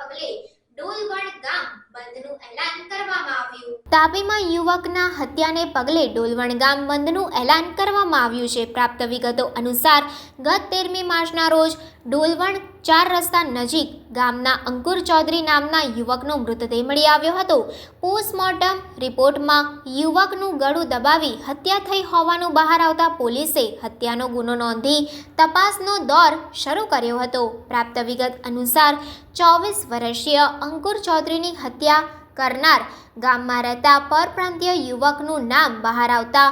પગલે ડોલવણ ગામ બંધનું એલાન કરવામાં આવ્યું। તાપીમાં યુવકના હત્યાને પગલે ડોલવણ ગામ બંધનું એલાન કરવામાં આવ્યું છે। પ્રાપ્ત વિગતો અનુસાર ગત 13મી માર્ચના રોજ ડોલવણ 4 રસ્તા નજીક ગામના અંકુર ચૌધરી નામના યુવકનો મૃતદેહ મળી આવ્યો હતો। પોસ્ટમોર્ટમ રિપોર્ટમાં યુવકનું ગળું દબાવી હત્યા થઈ હોવાનું બહાર આવતા પોલીસે હત્યાનો ગુનો નોંધી તપાસનો દોર શરૂ કર્યો હતો। પ્રાપ્ત વિગત અનુસાર 24 વર્ષીય અંકુર ચૌધરીની હત્યા કરનાર ગામમાં રહેતા પરપ્રાંતીય યુવકનું નામ બહાર આવતા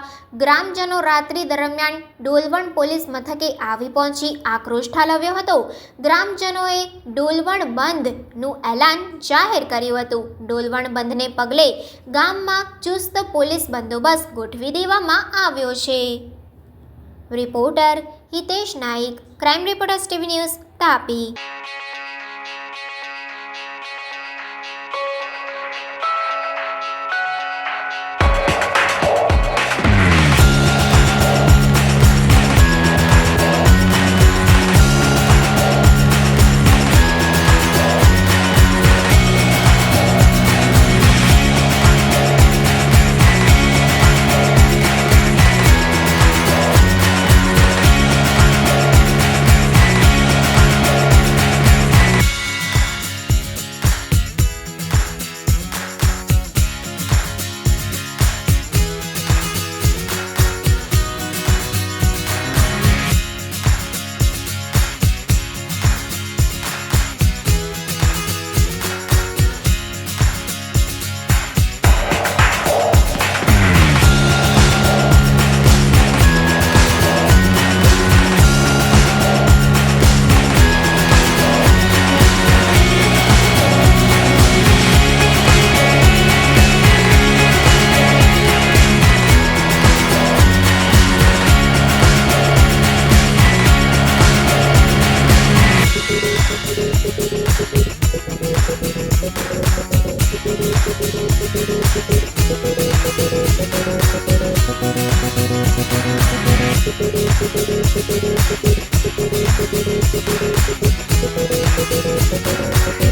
ગ્રામજનો રાત્રિ દરમિયાન ડોલવણ પોલીસ મથકે આવી પહોંચી આક્રોશ ઠાલવ્યો હતો। ગ્રામજનોએ ડોલવણ બંધનું એલાન જાહેર કર્યું હતું। ડોલવણ બંધને પગલે ગામમાં ચુસ્ત પોલીસ બંદોબસ્ત ગોઠવી દેવામાં આવ્યો છે। Reporter Hitesh Naik, crime reporters TV news, Tapi.